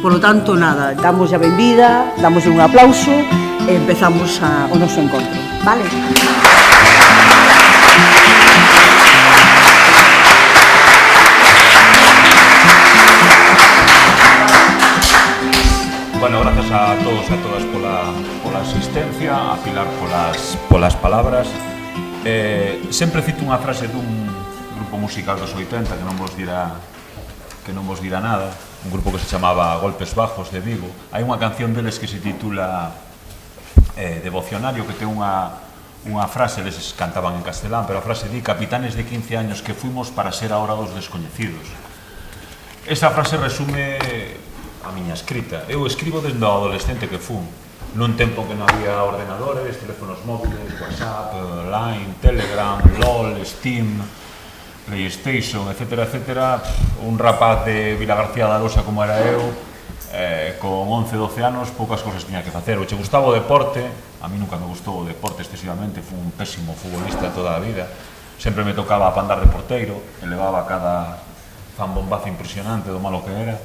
Por lo tanto, nada, damos a benvida, damos un aplauso e empezamos o noso encontro, vale? Bueno, grazas a todos e a todas pola asistencia, a Pilar polas palabras. Sempre cito unha frase dun grupo musical dos 80 que non vos dirá nada, un grupo que se chamaba Golpes Bajos de Vigo. Hai unha canción deles que se titula Devocionario, que ten unha frase, eles cantaban en castelán, pero a frase di: capitanes de 15 años que fuimos para ser ahora dos descoñecidos. Esa frase resume a miña escrita. Eu escribo desde o adolescente que fun, nun tempo que non había ordenadores, teléfonos móviles, WhatsApp, Line, Telegram, LOL, Steam, PlayStation, etcétera, etcétera. Un rapaz de Vilagarcía da Arosa como era eu, con 11, 12 anos, poucas cosas tiña que facer. O che gustaba o deporte, a mí nunca me gustou o deporte excesivamente, fui un pésimo futbolista toda a vida. Sempre me tocaba para andar de porteiro, elevaba cada zambombazo impresionante do malo que era.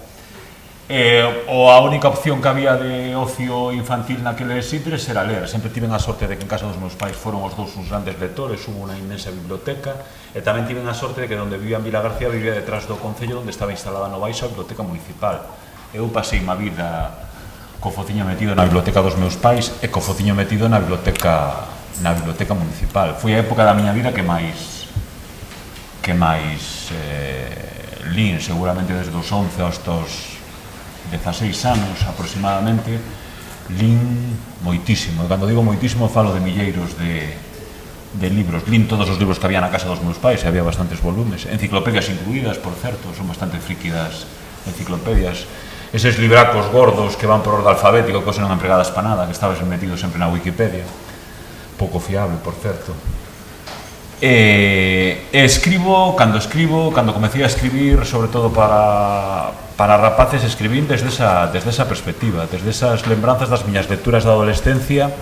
A única opción que había de ocio infantil naqueles itres era ler. Sempre tiven a sorte de que en casa dos meus pais foron os dous uns grandes lectores, hubo unha inmensa biblioteca, e tamén tiven a sorte de que onde vivía en Vilagarcía vivía detrás do concello onde estaba instalada no baixo a biblioteca municipal. Eu pasei má vida co fociño metido na biblioteca dos meus pais e co fociño metido na biblioteca municipal. Foi a época da miña vida que máis lín, seguramente desde os 11 aos 16 anos aproximadamente, lín moitísimo. E cando digo moitísimo falo de milleiros de libros. Lín todos os libros que había na casa dos meus pais, e había bastantes volumes, enciclopedias incluídas, por certo, son bastante fríquidas enciclopedias. Eses libracos gordos que van por orde alfabético, que non empregadas para nada, que estabas metido sempre na Wikipedia, pouco fiable, por certo. Cando comecei a escribir, sobre todo para rapaces, escribín desde esa perspectiva, desde esas lembranzas das miñas lecturas da adolescencia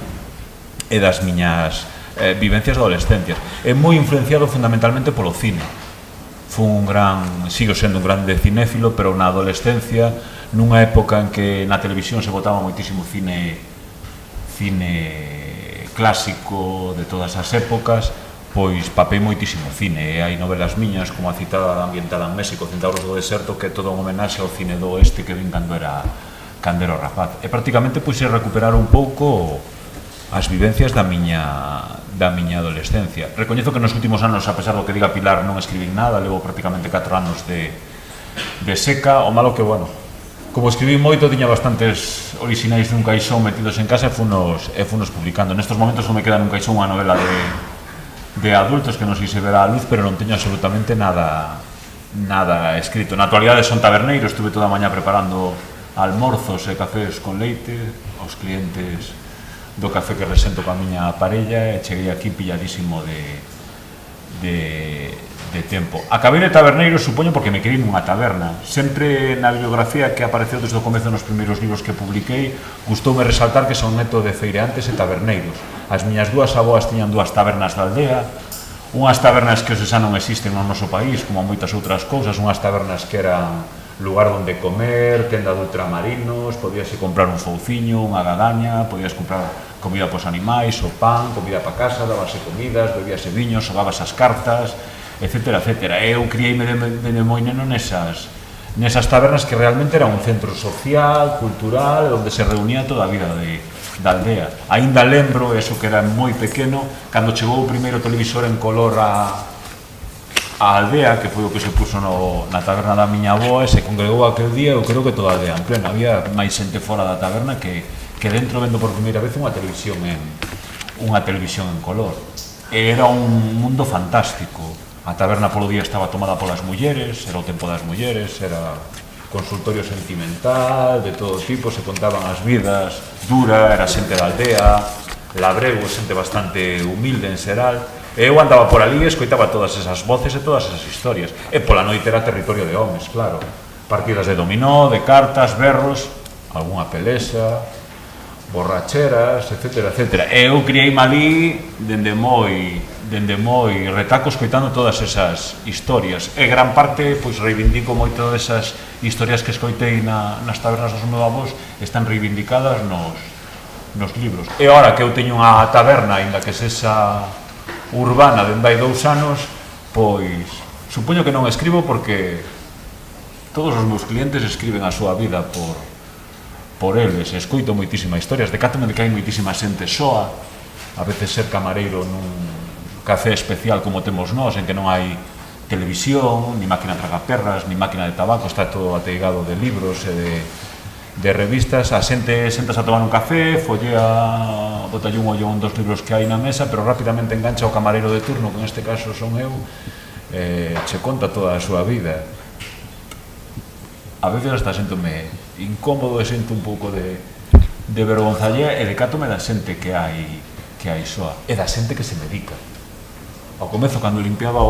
e das miñas vivencias da adolescencia. É moi influenciado fundamentalmente polo cine. Sigo sendo un grande cinéfilo, pero na adolescencia, nunha época en que na televisión se botaba moitísimo cine clásico de todas as épocas, pois papei moitísimo cine, e hai novelas miñas como a citada ambientada en México, Centauros do Deserto, que é todo un homenaxe ao cine do oeste que vin cando era rapaz. E prácticamente pois é recuperar un pouco as vivencias da miña adolescencia. Recoñezo que nos últimos anos, a pesar do que diga Pilar, non escribín nada, levo prácticamente 4 anos de seca. O malo que, bueno, como escribí moito, tiña bastantes orixinais nun caixón metidos en casa e funos publicando. Nestos momentos non me queda nun caixón unha novela de adultos que non sei se verá a luz, pero non teño absolutamente nada escrito. Na actualidade son taberneiro, estuve toda a mañá preparando almorzos e cafés con leite aos clientes do café que resento coa miña parella, e cheguei aquí pilladísimo de tempo. Acabei de taberneiro, supoño, porque me quedei nunha taberna. Sempre na bibliografía que apareceu desde o comezo nos primeiros libros que publiquei, gustoume resaltar que son neto de feireantes e taberneiros. As miñas dúas avoas tiñan dúas tabernas da aldea, unhas tabernas que hoxe xa non existen no noso país, como moitas outras cousas, unhas tabernas que eran lugar onde comer, tenda de ultramarinos, podíase comprar un fouciño, unha gadaña, podías comprar comida pos animais, o pan, comida para casa, dábase comidas, bebíase viños, xogabas as cartas, etcétera, etcétera. Eu criei-me de moi neno nesas tabernas que realmente era un centro social, cultural, onde se reunía toda a vida da aldea. Aínda lembro, eso que era moi pequeno, cando chegou o primeiro televisor en color a aldea, que foi o que se puso na taberna da miña avoa, e se congregou aquel día, eu creo que toda a aldea en pleno. Había máis xente fora da taberna que dentro, vendo por primeira vez unha televisión en color. Era un mundo fantástico. A taberna polo día estaba tomada polas mulleres, era o tempo das mulleres, era consultorio sentimental, de todo tipo, se contaban as vidas, dura, era xente da aldea, labrego, xente bastante humilde en xeral. Eu andaba por ali e escoitaba todas esas voces e todas esas historias. E pola noite era territorio de homes, claro. Partidas de dominó, de cartas, berros, algunha pelexa, borracheras, etcétera, etcétera. E eu criei-me ali dende moi retaco escoitando todas esas historias. E gran parte, pois, reivindico moito desas historias que escoitei nas tabernas dos meus avós están reivindicadas nos libros. E agora que eu teño unha taberna, aínda que sexa urbana dende hai 2 anos, pois supoño que non escribo porque todos os meus clientes escriben a súa vida por eles. Escoito moitísimas historias, decátome de que hai moitísima xente soa, a veces ser camareiro nun café especial como temos nós, en que non hai televisión, ni máquina tragaperras, ni máquina de tabaco, está todo ateigado de libros e de revistas. A xente sentas a tomar un café, follea, botalle un ollo a un dos libros que hai na mesa, pero rapidamente engancha o camarero de turno, que neste caso son eu, che conta toda a súa vida. A veces hasta sentome incómodo e sento un pouco de vergonza allea e decátome da xente que hai soa, e da xente que se dedica. Ao comezo, cando limpiaba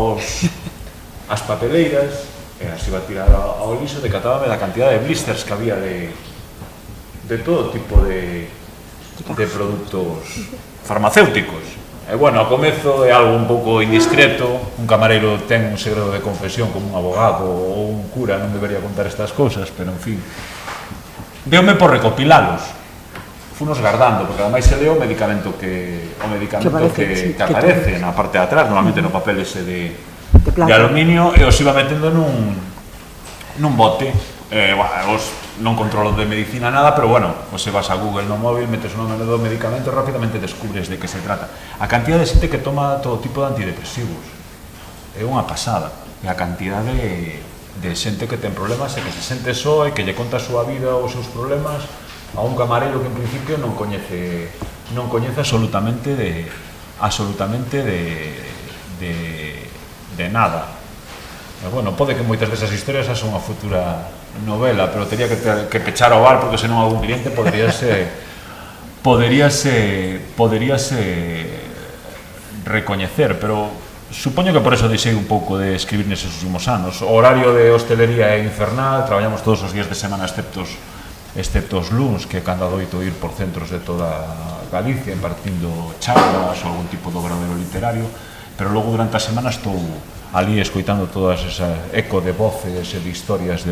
as papeleiras e as iba a tirar ao liso, decatábame da cantidad de blisters que había de todo tipo de produtos farmacéuticos. E bueno, ao comezo é algo un pouco indiscreto, un camareiro ten un segredo de confesión como un abogado ou un cura, non debería contar estas cousas, pero en fin, deume por recopilalos, funos guardando, porque ademais se leo o medicamento que aparece na parte de atrás, normalmente no papel ese de aluminio, e os iba metendo nun bote. Non controlo de medicina nada, pero bueno, se vas a Google no móvil, metes o nome do medicamento e rapidamente descubres de que se trata. A cantidad de xente que toma todo tipo de antidepresivos é unha pasada, e a cantidad de xente que ten problemas e que se sente só e que lle conta a súa vida ou os seus problemas a un camarero que en principio non coñece absolutamente de nada. E bueno, pode que moitas desas historias xa son unha futura novela, pero teria que pechar o bar porque senón algún cliente poderíase recoñecer, pero supoño que por eso deixei un pouco de escribir neses últimos anos. O horario de hostelería é infernal, traballamos todos os días de semana excepto os luns, que cando adoito ir por centros de toda Galicia impartindo charlas ou algún tipo de obradoiro literario, pero logo durante a semana estou ali escoitando todas esa eco de voces e de historias de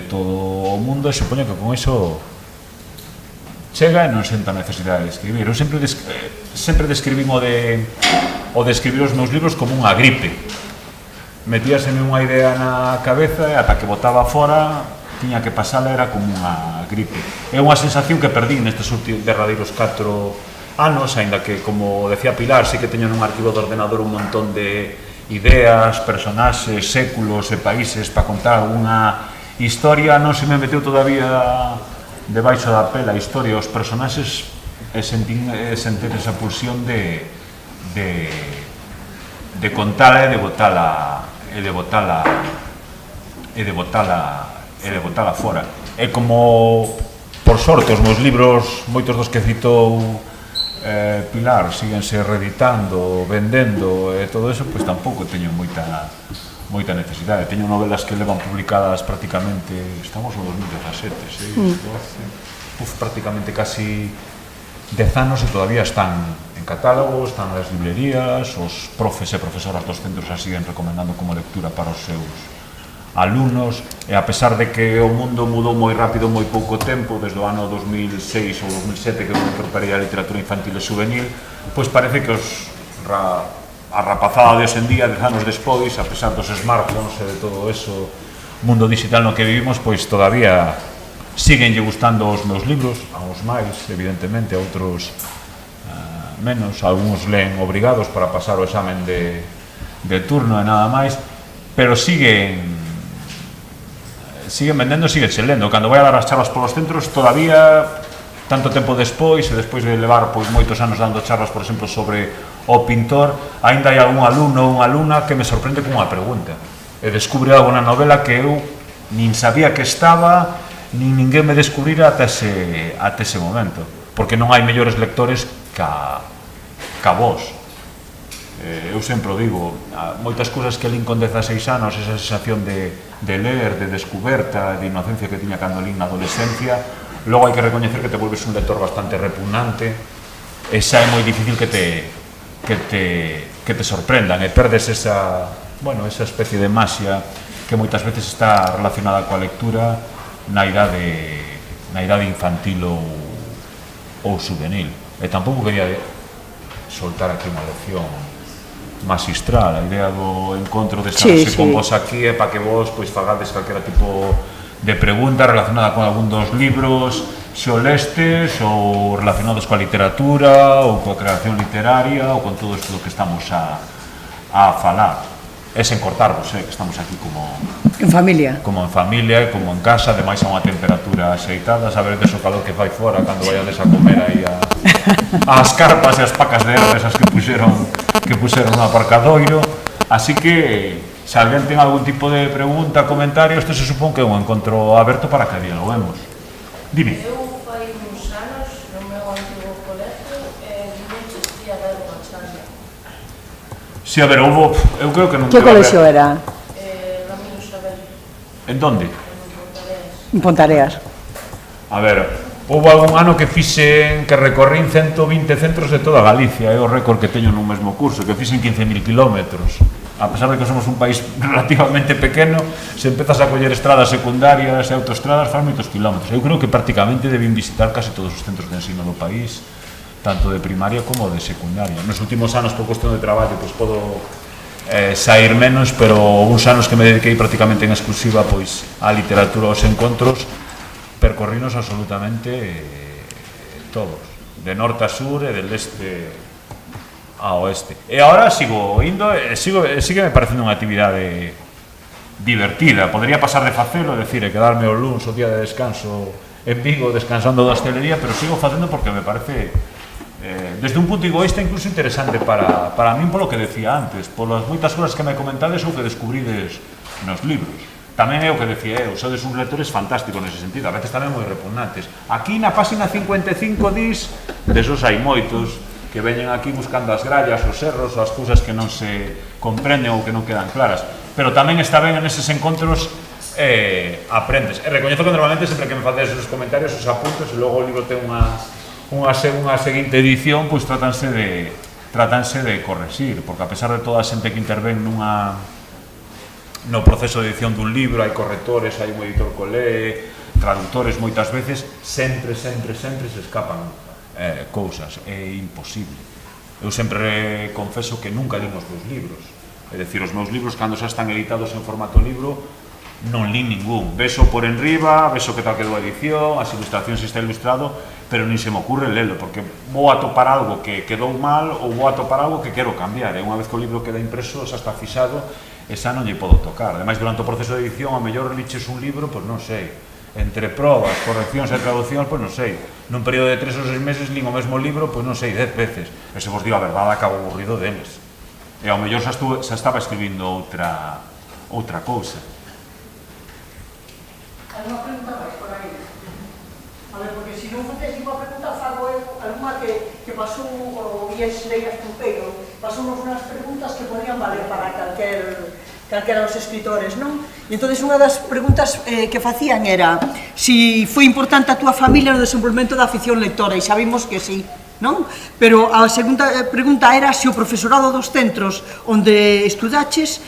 todo o mundo, e supoño que con iso chega e non sento a necesidade de escribir. Eu sempre describín o de escribir os meus libros como unha gripe. Metíaseme unha idea na cabeza e ata que botaba fora tiña que pasala, era como unha gripe. É unha sensación que perdín nestes derradeiros 4 anos, aínda que, como decía Pilar, sí que teño nun arquivo de ordenador un montón de ideas, personaxes, séculos e países para contar unha historia. Non se me meteu todavía debaixo da pela a historia, os personaxes, e sentir esa pulsión de contala e de botala fora. É como, por sorte, os meus libros, moitos dos que citou Pilar, síguense reeditando, vendendo e todo eso, pois tampouco teño moita necesidade. Teño novelas que levan publicadas prácticamente, estamos no 2017, 6, 12, prácticamente casi 10 anos e todavía están en catálogo, están nas librerías, os profes e profesoras dos centros as siguen recomendando como lectura para os seus alumnos, e a pesar de que o mundo mudou moi rápido moi pouco tempo, desde o ano 2006 ou 2007 que eu incorporei a literatura infantil e juvenil, pois parece que a rapazada de hoxendía, 10 anos despois, a pesar dos smartphones e de todo eso, mundo digital no que vivimos, pois todavía siguen lle gustando os meus libros, a uns máis, evidentemente, a outros menos, algúns leen obrigados para pasar o examen de turno e nada máis, pero siguen vendendo, siguen lendo. Cando vai a dar as charlas polos centros, todavía, tanto tempo despois, e despois de levar moitos anos dando charlas, por exemplo, sobre o pintor, aínda hai algún alumno ou unha alumna que me sorprende con unha pregunta e descubre algo na novela que eu nin sabía que estaba, nin ninguén me descubrira ata ese momento, porque non hai mellores lectores ca vos. Eu sempre o digo, moitas cousas que lín con 16 anos, esa sensación de ler, de descoberta, de inocencia que tiña cando lín na adolescencia, logo hai que recoñecer que te volves un lector bastante repugnante, e xa é moi difícil que te sorprendan, e perdes esa especie de maxia que moitas veces está relacionada coa lectura na idade infantil ou juvenil. E tampouco quería soltar aquí unha lección magistral. A idea do encontro de estarse con vos aquí é para que vos fagades calquera tipo de pregunta relacionada con algún dos libros, se o lestes ou relacionados coa literatura ou coa creación literaria ou con todo isto que estamos a falar. É sen cortarvos, que estamos aquí como en familia e como en casa, ademais a unha temperatura axeitada, saberedes o calor que fai fora cando vaiades a comer aí as carpas e as pacas de erva esas que puxeron no aparcadoiro. Así que se alguén ten algún tipo de pregunta, comentario, isto se supón que é un encontro aberto para que diálogo vemos. Dime. Eu fai uns anos no meu antigo colegio digo que ia haber unha charla. Si, a ver, houve, eu creo que non... Que colexio era? Ramiro Sabel. En donde? En Pontareas. En Pontareas. A ver, houve algún ano que fixen, que recorrín 120 centros de toda Galicia, é o récord que teño nun mesmo curso, que fixen 15.000 kilómetros. A pesar de que somos un país relativamente pequeno, se empezas a coller estradas secundarias e autoestradas, faz moitos kilómetros. Eu creo que prácticamente debín visitar case todos os centros de ensino do país, tanto de primaria como de secundaria. Nos últimos anos, por cuestión de traballo, podo sair menos, pero uns anos que me dediquei prácticamente en exclusiva á literatura, aos encontros, percorrinos absolutamente todos, de norte a sur e del este a oeste. E agora sigo indo e sigue me parecendo unha actividade divertida. Podría pasar de facelo, é dicir, quedarme o luns, o día de descanso en Vigo, descansando da hostelería, pero sigo facendo porque me parece desde un punto de vista incluso interesante para min, polo que decía antes, polas moitas cousas que me comentades ou que descubrides nos libros. Tamén é o que decía eu, sodes uns lectores fantásticos nese sentido, a veces tamén moi repugnantes. Aquí na página 55 dis, desos hai moitos que veñen aquí buscando as grallas, os erros, as cousas que non se comprenden ou que non quedan claras. Pero tamén está ben en eses encontros aprendes. E recoñezo que normalmente sempre que me facedes os comentarios, os apuntos, e logo o libro ten unha seguinte edición, pois tratanse de correxir, porque a pesar de toda a xente que intervén no proceso de edición dun libro, hai correctores, hai un editor que lee, traductores moitas veces, sempre se escapan cousas, é imposible. Eu sempre confeso que nunca lín os meus libros, é dicir, os meus libros cando xa están editados en formato libro non lín ningún, beso por enriba, beso que tal quedou a edición, as ilustracións está ilustrado, pero nin se me ocurre lelo, porque vou a topar algo que quedou mal ou vou a topar algo que quero cambiar, e unha vez que o libro queda impreso xa está fixado e xa non lle podo tocar. Ademais, durante o proceso de edición, a mellor liches un libro, pois non sei, entre probas, correccións e traduccións, pois non sei, nun período de 3 ou 6 meses lín o mesmo libro, pois non sei, 10 veces, e se vos digo a verdade, acabo aburrido deles, e ao mellor xa estaba escribindo outra cousa. Hai unha pregunta máis por aí? A ver, porque se non facese unha pregunta, fago eu algunha que pasou o Vías Leiras Pulpeiro, pasou unhas preguntas que podrían valer para calquera dos escritores, non? E entón, unha das preguntas que facían era si foi importante a túa familia no desenvolvemento da afición lectora, e sabemos que sí, non? Pero a segunda pregunta era se o profesorado dos centros onde estudaches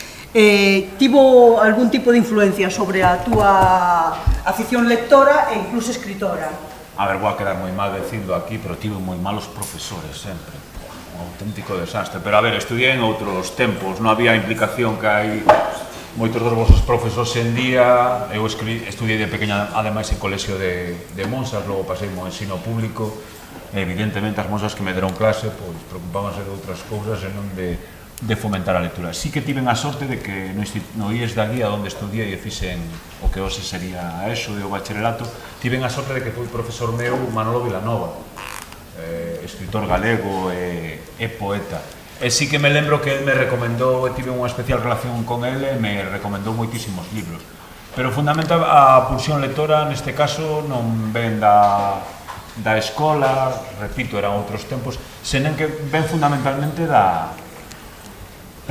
tivo algún tipo de influencia sobre a túa afición lectora e incluso escritora. A ver, vou a quedar moi mal dicindo aquí, pero tive moi malos profesores sempre, un auténtico desastre. Pero a ver, estudié en outros tempos, non había a implicación que hai moitos dos vosos profesores en día. Eu estudiei de pequeña, ademais, en colexio de monsas, logo pasei mo ensino público. Evidentemente, as monsas que me deron clase, pois, preocupábanse de outras cousas e non de fomentar a lectura. Sí que tiven a sorte de que no IES da Guía onde estudiei e fixen o que hoxe sería a ESO e o bacharelato, tiven a sorte de que foi profesor meu Manolo Vilanova, escritor galego e poeta. E sí que me lembro que ele me recomendou, e tive unha especial relación con ele, me recomendou moitísimos libros. Pero fundamental a pulsión lectora neste caso non ven da escola, repito, eran outros tempos, senón que ven fundamentalmente da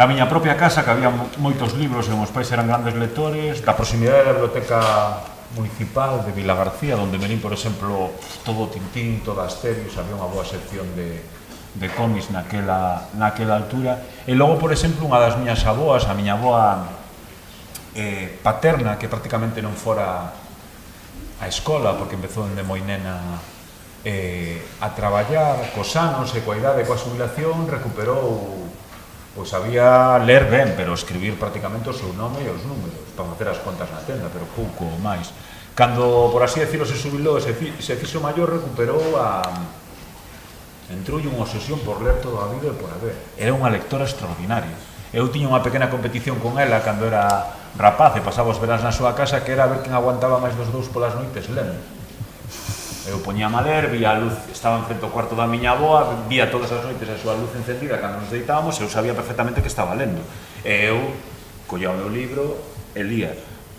miña propia casa, que había moitos libros e meus pais eran grandes lectores, da proximidade da biblioteca municipal de Vilagarcía, onde venín, por exemplo, todo o Tintín, toda Asterios, había unha boa sección de cómics naquela altura. E logo, por exemplo, unha das miñas aboas, a miña aboa paterna, que prácticamente non fora a escola, porque empezou de moi nena a traballar cos anos e coa idade, coa xubilación, recuperou, pois sabía ler ben, pero escribir prácticamente o seu nome e os números, para facer as contas na tenda, pero pouco máis. Cando, por así decirlo, se xubilou e se fixo maior, recuperou entroulle unha obsesión por ler toda a vida e por haber. Era unha lectora extraordinaria. Eu tiña unha pequena competición con ela cando era rapaz e pasaba os veráns na súa casa, que era ver quen aguantaba máis dos dous polas noites lendo. Eu poñíame a ler, vía a luz, estaba en frente ao cuarto da miña avoa, vía todas as noites a súa luz encendida cando nos deitábamos, e eu sabía perfectamente que estaba lendo. E eu collía o meu libro e lía.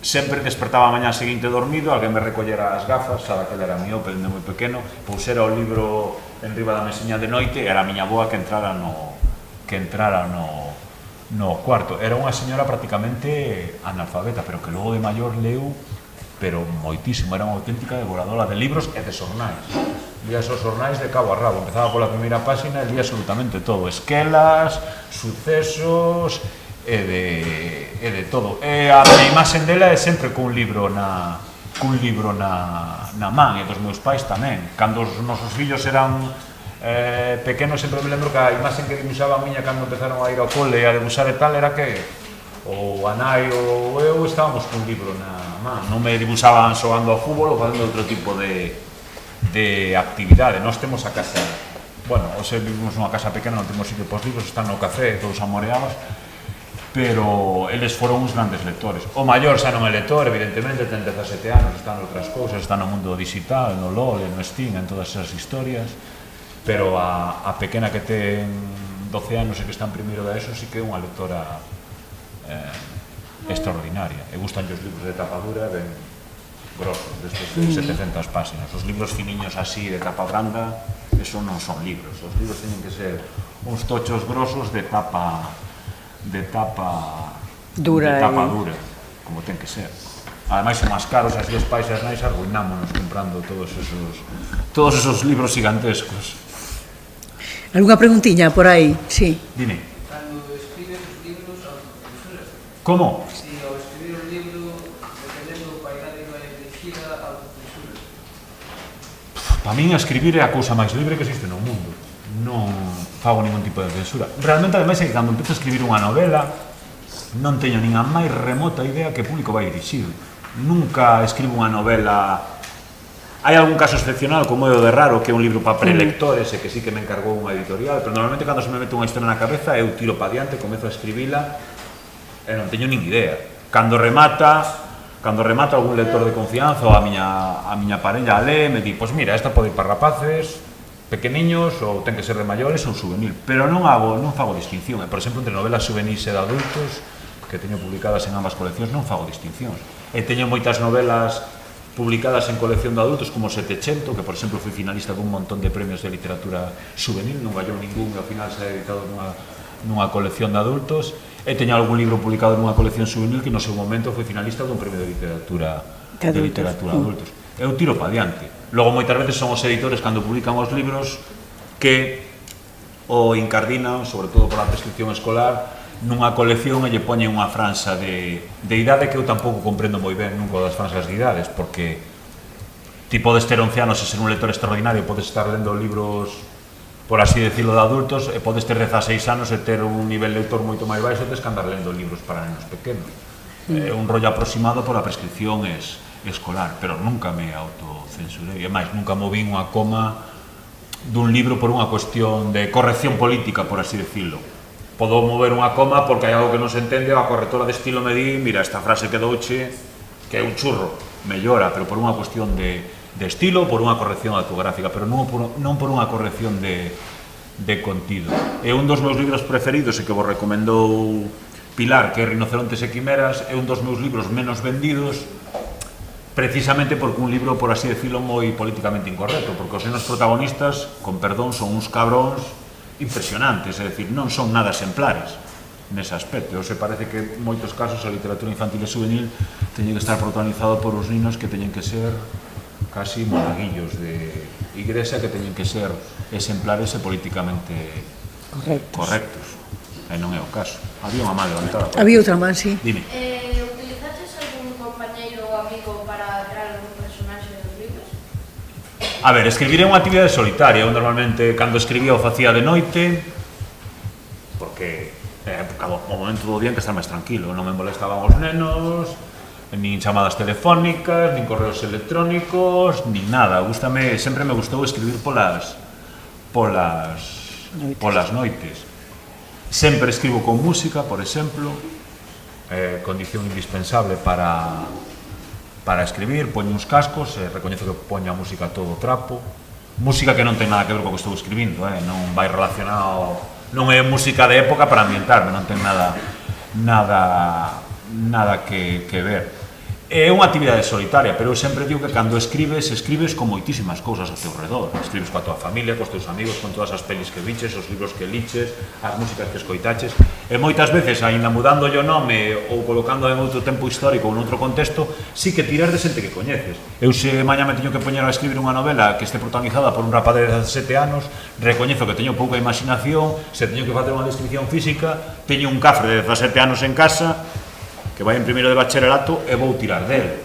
Sempre despertaba a mañá seguinte dormido, alguén me recollera as gafas, sabe que era miope, de moi pequeno, pousera o libro en riba da mesiña de noite, e era a miña avoa que entrara no cuarto. Era unha señora prácticamente analfabeta, pero que logo de maior leu, pero moitísimo, era unha auténtica devoradora de libros e de xornais. Lías os xornais de cabo a rabo, empezaba pola primeira páxina e lía absolutamente todo, esquelas, sucesos e de todo. E a miña imaxen dela é sempre cun libro na man, e dos meus pais tamén. Cando os nosos fillos eran pequenos, sempre me lembro que a imaxen que dibuixaba a miña cando empezaron a ir ao cole e a dibuixar e tal era que o anai ou eu estábamos cun libro na man, non me dibuixaban xogando ao fútbol ou facendo outro tipo de actividade. Nós temos a casa, bueno, hoxe vivimos nunha casa pequena, non temos sitio pos libros, están no café, todos amoreados, pero eles foron uns grandes lectores. O maior xa non é lector, evidentemente, ten 17 anos, está en outras cousas, está no mundo digital, no LOL, no Steam, en todas esas historias, pero a pequena que ten 12 anos e que está en primeiro da ESO sí que é unha lectora extraordinaria. E gustan os libros de tapa dura, ben grosos, destes de 700 páxinas. Os libros finiños así, de tapa branda, eso non son libros. Os libros teñen que ser uns tochos grosos de tapa dura, como ten que ser. Ademais, son máis caros, así os pais e as nais arruinámonos comprando todos esos libros gigantescos. Alguna preguntiña por aí? Sí. Dime. Cando escribes os libros, autocensuras? Como? Si ao escribir un libro, dependendo do paidade que vai dirigida, autocensuras? Para min, escribir é a cousa máis libre que existe no mundo. Non fago ningún tipo de censura. Realmente, ademais, é que cando empezo a escribir unha novela, non teño nin a máis remota idea que público vai dirixido. Nunca escribo unha novela. Hai algún caso excepcional, como é o de Raro, que é un libro para prelectores e que sí que me encargou unha editorial, pero normalmente cando se me mete unha historia na cabeza eu tiro para diante, comezo a escribila e non teño nin idea. Cando remata algún lector de confianza ou a miña parella a lee, me di, pois mira, esta pode ir para rapaces pequeniños ou ten que ser de maiores ou juvenil, pero non fago distinción. Por exemplo, entre novelas juvenis e de adultos, que teño publicadas en ambas coleccións, non fago distincións. E teño moitas novelas publicadas en colección de adultos, como Setecento, que, por exemplo, foi finalista dun montón de premios de literatura juvenil, non gallou ningún e ao final se ha editado nunha colección de adultos. E teño algún libro publicado nunha colección juvenil que no seu momento foi finalista dun premio de literatura adultos. Eu tiro para diante. Logo, moitas veces son os editores, cando publican os libros, que o incardinan, sobre todo por a prescripción escolar, nunha colección e lle poñen unha franxa de idade que eu tampouco comprendo moi ben nunca das franxas de idades, porque ti podes ter 11 anos e ser un lector extraordinario, podes estar lendo libros, por así decirlo, de adultos, e podes ter 16 anos e ter un nivel lector moito máis baixo e tes que andar lendo libros para nenos pequenos. É un rollo aproximado pola prescripción escolar, pero nunca me autocensurei, e máis, nunca moví unha coma dun libro por unha cuestión de corrección política, por así decirlo. Podo mover unha coma porque hai algo que non se entende, a correctora de estilo me di, mira, esta frase quedouche que é un churro, mellora, pero por unha cuestión de estilo, por unha corrección ortográfica, pero non por unha corrección de contido. E un dos meus libros preferidos, e que vos recomendou Pilar, que é Rinocerontes e Quimeras, é un dos meus libros menos vendidos, precisamente porque un libro, por así decirlo, moi políticamente incorrecto, porque os nenos protagonistas, con perdón, son uns cabróns impresionantes, é dicir, non son nada exemplares nese aspecto. Se parece que en moitos casos a literatura infantil e juvenil teñen que estar protagonizado por os ninos que teñen que ser casi monaguillos de igrexa, que teñen que ser exemplares e políticamente correctos. E non é o caso. Había unha má levantada. Había outra má, sí. Dime. Utilizaste A ver, escribir é unha actividade solitaria. Eu normalmente, cando escribía, o facía de noite, porque o momento do día en que estar máis tranquilo. Non me molestaban os nenos, nin chamadas telefónicas, nin correos electrónicos, nin nada. Sempre me gustou escribir polas noites. Sempre escribo con música, por exemplo, condición indispensable para escribir. Poño uns cascos, recoñezo que poño a música a todo trapo, música que non ten nada que ver co que estou escribindo, non vai relacionado, non é música de época para ambientarme, non ten nada que ver. É unha actividade solitaria, pero eu sempre digo que cando escribes con moitísimas cousas ao teu redor. Escribes coa tua familia, cos teus amigos, con todas as pelis que viches, os libros que liches, as músicas que escoitaches, e moitas veces, aínda mudándolle o nome ou colocando en outro tempo histórico ou en outro contexto, sí que tiras de xente que coñeces. Eu se mañá me teño que poñer a escribir unha novela que este protagonizada por un rapaz de 17 anos, recoñezo que teño pouca imaginación, se teño que facer unha descripción física, teño un cafre de 17 anos en casa, que vai en primeiro de bacharelato e vou tirar del.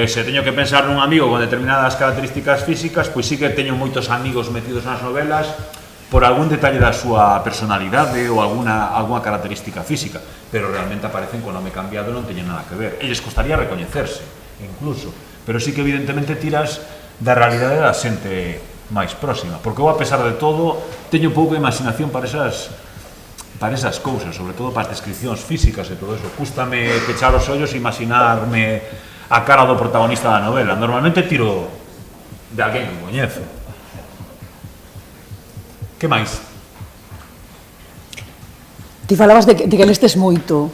Se teño que pensar nun amigo con determinadas características físicas, pois sí que teño moitos amigos metidos nas novelas por algún detalle da súa personalidade ou alguna característica física, pero realmente aparecen con nome cambiado e non teñen nada que ver. Elles costaría recoñecerse, incluso, pero sí que evidentemente tiras da realidade da xente máis próxima, porque eu, a pesar de todo, teño pouca imaginación para esas cousas, sobre todo para as descripcións físicas e todo eso. Cústame pechar os ollos e imaginarme a cara do protagonista da novela. Normalmente tiro de alguén que coñezo. Que máis? Ti falabas de que lestes moito.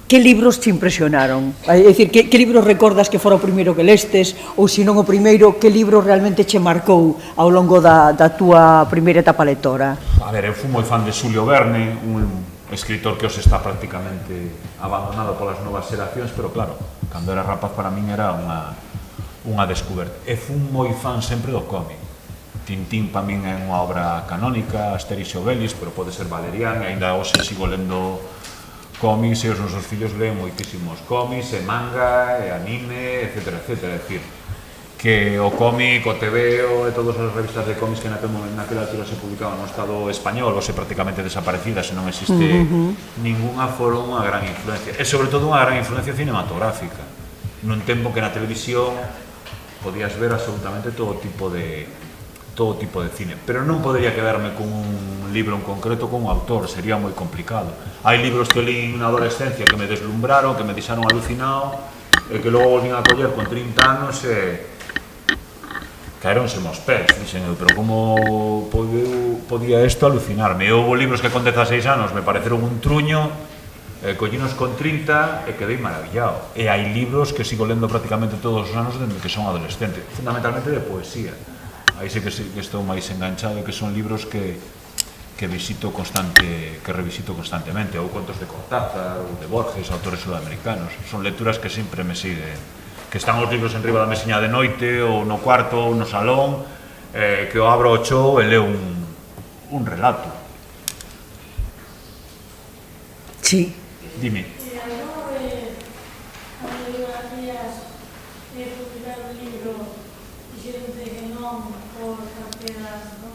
Que libros te impresionaron? É dicir, que libros recordas que fora o primeiro que lestes? Ou se non o primeiro, que libro realmente che marcou ao longo da túa primeira etapa lectora? A ver, eu fui moi fan de Xulio Verne, un escritor que os está prácticamente abandonado polas novas xeracións, pero claro, cando era rapaz para min era unha descoberta. E fui moi fan sempre do cómic. Tintín para min é unha obra canónica, Asterix e Obelix, pero pode ser Valerian, e ainda hoxe sigo lendo cómics, e os nosos fillos leen moitísimos cómics, e manga, e anime, etcétera, etcétera. É dicir, que o cómic, o TVO e todas as revistas de cómics que naquela altura se publicaban no Estado español, ou se prácticamente desaparecidas, se non existe ninguna, foron unha gran influencia. E sobre todo unha gran influencia cinematográfica. Nun tempo que na televisión podías ver absolutamente todo tipo de cine, pero non podería quedarme con un libro en concreto, con un autor, sería moi complicado. Hai libros que lín na adolescencia que me deslumbraron, que me deixaron alucinado, e que logo volvín a coller con 30 anos e caeronse mos pés, dixen eu, pero como podía isto alucinarme? E houve libros que con 16 anos me pareceron un truño, collinos con 30 e quedei maravillado. E hai libros que sigo lendo prácticamente todos os anos desde que son adolescente, fundamentalmente de poesía. Aí sí que estou máis enganchado, que son libros que revisito constantemente, ou contos de Cortázar, ou de Borges, autores sudamericanos. Son lecturas que sempre me siguen, que están os libros enriba da mesiña de noite, ou no cuarto, ou no salón, que o abro o chou e leo un relato. Sí. Dime. E algo de biografías de publicar un libro dixéronte que non por carteras, non?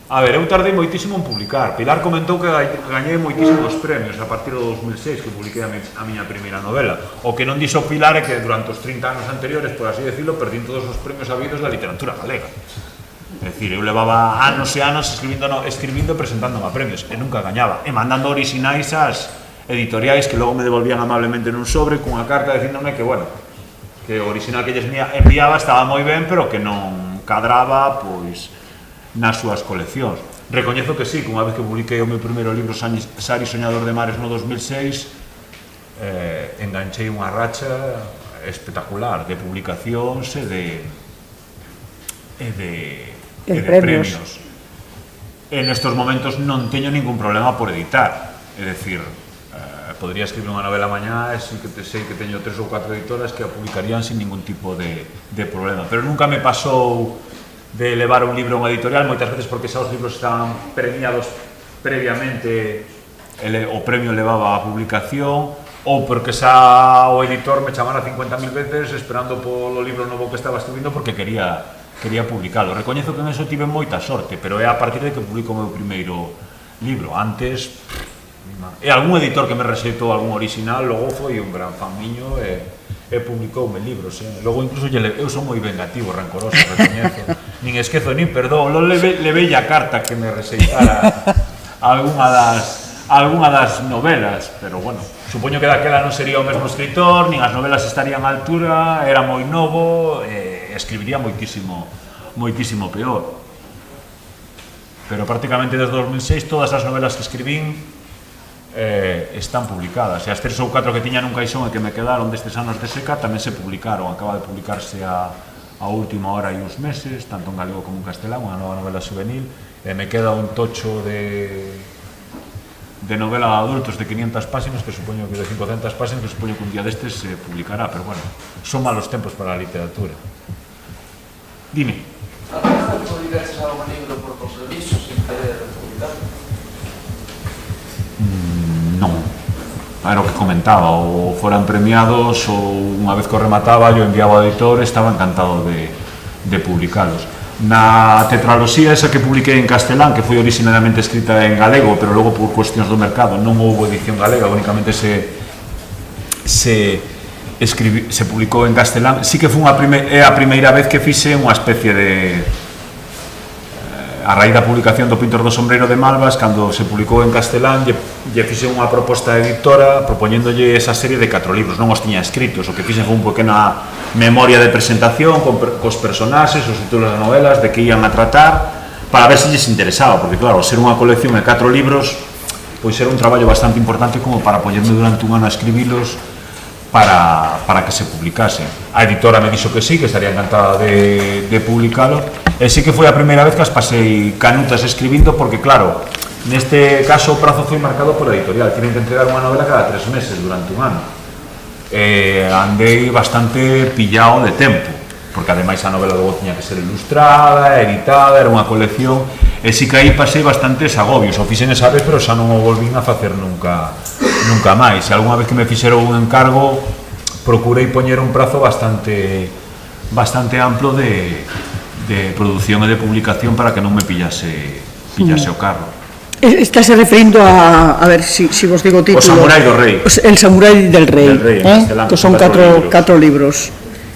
A ver, eu tardei moitísimo en publicar. Pilar comentou que gañei moitísimos premios a partir do 2006 que publiquei a miña primeira novela. O que non dixo Pilar é que durante os 30 anos anteriores, por así decirlo, perdín todos os premios habidos da literatura galega. É dicir, eu levaba anos e anos escribindo e presentándome a premios e nunca gañaba. E mandando orixinais ás editoriais que logo me devolvían amablemente nun sobre cunha carta dicíndome que, bueno, que o orixinal que lles enviaba estaba moi ben, pero que non cadraba, pois, nas súas coleccións. Recoñezo que sí, que unha vez que publiquei o meu primeiro libro, Sari Soñador de Mares, no 2006, enganchei unha racha espectacular de publicacións e de premios. En estos momentos non teño ningún problema por editar, é dicir, podría escribir unha novela mañá e sí que sei que teño 3 ou 4 editoras que a publicarían sin ningún tipo de problema, pero nunca me pasou de levar un libro a unha editorial, moitas veces porque xa os libros estaban premiados previamente, o premio levaba a publicación, ou porque xa o editor me chamara 50.000 veces esperando polo libro novo que estaba escribindo porque quería quería publicalo. Recoñezo que en eso tive moita sorte, pero é a partir de que publico o meu primeiro libro. Antes, algún editor que me rexeitou algún original, logo foi un gran fan miño e publicoume libros. Logo incluso eu son moi vengativo, rancoroso, recoñezo. Nin esquezo, nin perdón. Logo levei a carta que me rexeitara algunha das novelas, pero bueno, supoño que daquela non sería o mesmo escritor, nin as novelas estarían á altura, era moi novo, escribiría moitísimo peor. Pero prácticamente desde 2006 todas as novelas que escribín están publicadas, e as 3 ou 4 que tiña nun caixón e que me quedaron destes anos de seca tamén se publicaron, acaba de publicarse a última hora e uns meses, tanto en galego como en castelán, unha nova novela juvenil, e me queda un tocho de novela de adultos de 500 páxinas, que supoño que de 500 páxinas, que supoño que un día destes se publicará, pero bueno, son malos tempos para a literatura. Dime. ¿Alguna vez publicaste algún libro por compromiso sin querer publicarlo? Non. Era o que comentaba, ou foran premiados ou unha vez que o remataba yo enviaba ao editor, estaba encantado de publicalos. Na tetraloxía esa que publiquei en castelán, que foi originalmente escrita en galego, pero logo por cuestións do mercado non houve edición galega, únicamente se publicou en castelán. Sí que foi a primeira vez que fixe unha especie de a raíz da publicación do Pintor do Sombreiro de Malvas, cando se publicou en castelán, lle fixe unha proposta de editora propoñéndolle esa serie de 4 libros, non os tiña escritos, o que fixe foi unha pequena memoria de presentación cos personaxes, os títulos das novelas, de que ian a tratar, para ver se lles interesaba, porque claro, ser unha colección de 4 libros, pois era un traballo bastante importante como para poñerme durante un ano a escribilos para que se publicase. A editora me dixo que sí, que estaría encantada de publicalo, e sí que foi a primeira vez que as pasei canutas escribindo, porque claro, neste caso o prazo foi marcado por a editorial, tienen que entregar unha novela cada 3 meses durante un ano. Andei bastante pillado de tempo, porque ademais a novela logo tiña que ser ilustrada, editada, era unha colección, e sí que aí pasei bastantes agobios, o fixen esa vez, pero xa non o volvín a facer nunca máis. E algunha vez que me fixeron un encargo, procurei poñer un prazo bastante amplo de produción e de publicación para que non me pillase o carro. Estás referindo a ver si vos digo o título. O Samurái do Rei. El Samurái del Rei, que son 4 libros.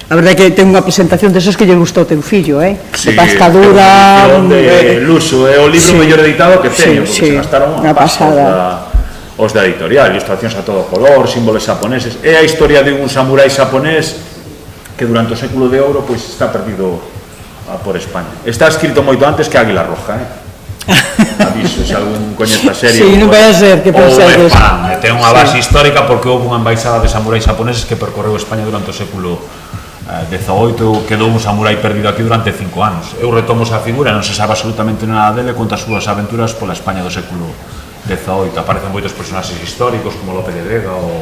A verdade é que ten unha presentación desos que lle gustou teu fillo, Sí, de pascadura, de luxo, é o libro mellor editado que teño, porque se gastaron unha pasada os da editorial, ilustracións a todo color, símbolos xaponeses. É a historia de un samurái xaponés que durante o século de ouro pois está perdido por España. Está escrito moito antes que Águila Roja, aviso, se algún coñece a serie. Sí, non vai a ser que pensedes. Ten unha base histórica porque houve unha embaixada de samurais xaponeses que percorreu España durante o século XVIII, quedou un samurái perdido aquí durante 5 anos. Eu retomo esa figura, non se sabe absolutamente nada dele, conta as súas aventuras pola España do século XVIII. Aparecen moitos personaxes históricos como Lope de Vega ou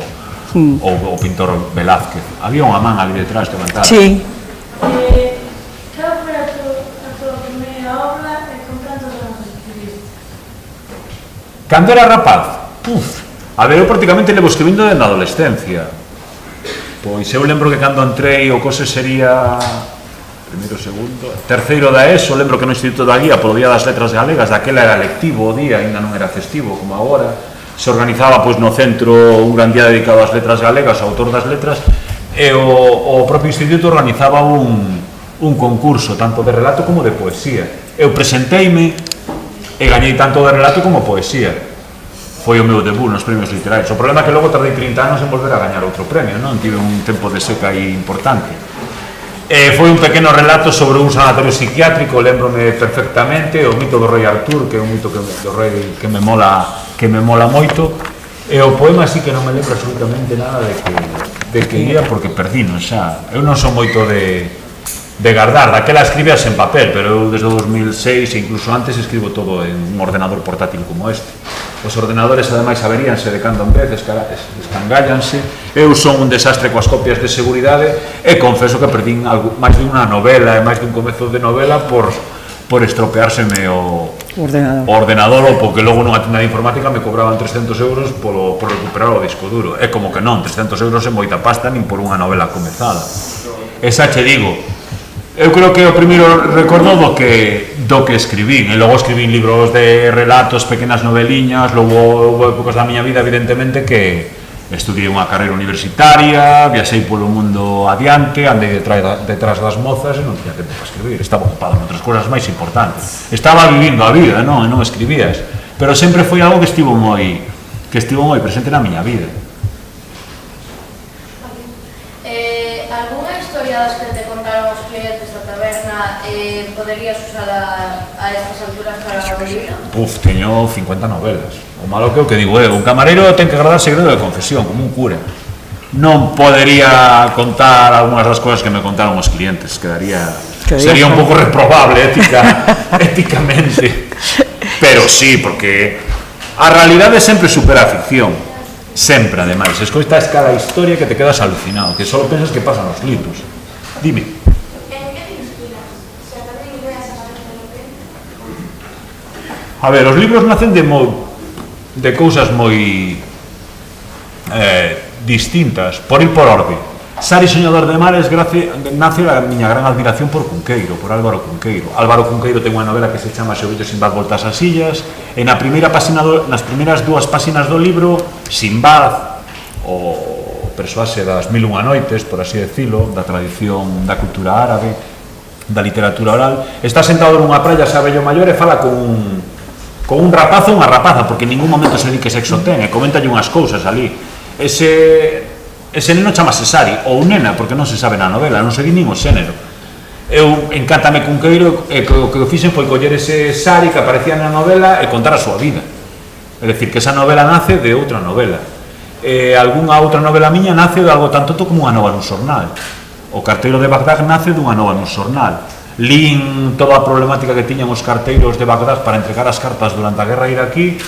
o pintor Velázquez. Había unha man ali detrás que cantaba. Sí. Cal foi a tua primeira obra e con cantos anos escribiste? Cando era rapaz? A ver, eu prácticamente levo escribindo desde a adolescencia. Pois eu lembro que cando entrei o cose sería primeiro, segundo, terceiro da ESO, lembro que no Instituto da Guía polo Día das Letras Galegas, daquela era lectivo o día, ainda non era festivo como agora, se organizaba pois no centro un gran día dedicado ás letras galegas, ao autor das letras, e o propio instituto organizaba un concurso tanto de relato como de poesía. Eu presenteime e gañei tanto de relato como poesía. Foi o meu debut nos premios literarios. O problema é que logo tardei 30 anos en volver a gañar outro premio, non? Tive un tempo de seca aí importante. Foi un pequeno relato sobre un sanatorio psiquiátrico, lembrome perfectamente, o mito do rei Artur, que é un mito do rei que me mola moito, e o poema sí que non me lembro absolutamente nada de que ia, porque perdino xa. Eu non son moito de guardar, daquela escribías en papel, pero eu desde 2006 e incluso antes escribo todo en un ordenador portátil como este. Os ordenadores ademais averíanse de cando en vez, escangállanse. Eu son un desastre coas copias de seguridade e confeso que perdín máis de unha novela e máis de un comezo de novela por estropeárseme o ordenador, ou porque logo nunha tienda de informática me cobraban 300 euros por recuperar o disco duro. É como que non, 300 euros é moita pasta nin por unha novela comezada. Esa che digo, Eu creo que o primeiro recordo do que escribín, e logo escribín libros de relatos, pequenas noveliñas, logo houve épocas da miña vida, evidentemente, que estudiei unha carreira universitaria, viaxei polo mundo adiante, andei detrás das mozas e non tiña tempo para escribir, estaba ocupado en outras cousas máis importantes. Estaba vivindo a vida, non? E non escribías, pero sempre foi algo que estivo moi presente na miña vida. Alguna historia das que te contaron os clientes da taberna poderías usar a estas alturas para o libro? Teño 50 novelas. O malo que é o que digo un camareiro ten que guardar segredo de confesión, como un cura. Non podería contar algunhas das cousas que me contaron os clientes, sería un pouco reprobable éticamente. Pero sí, porque a realidade sempre supera a ficción. Sempre, ademais. Escoitas cada historia que te quedas alucinado, que só pensas que pasan os libros. Dime. En que te inspiras? Se a tamén ideas a saber de lo que... A ver, os libros nacen de cousas moi distintas, por ir por orde. Sari Soñador de Mares nace a miña gran admiración por Cunqueiro, por Álvaro Cunqueiro. Álvaro Cunqueiro ten unha novela que se chama Xeobillo Sinbad voltas ás illas, e nas primeiras dúas páxinas do libro, Sinbad, o persoaxe das 1001 noites, por así decirlo, da tradición da cultura árabe, da literatura oral, está sentado nunha praia xa vello maior e fala con un rapazo ou unha rapaza, porque en ningún momento se di que sexo ten, e comentalle unhas cousas ali. Ese neno chamase Sari, ou nena, porque non se sabe na novela, non se di nin o xénero. Encántame Cunqueiro, e o que fixen foi coller ese Sari que aparecía na novela e contar a súa vida. É dicir, que esa novela nace de outra novela. Algunha outra novela miña nace de algo tan tonto como unha nova nun xornal. O carteiro de Bagdad nace dunha nova nun xornal. Lín toda a problemática que tiñan os carteiros de Bagdad para entregar as cartas durante a guerra iraquí,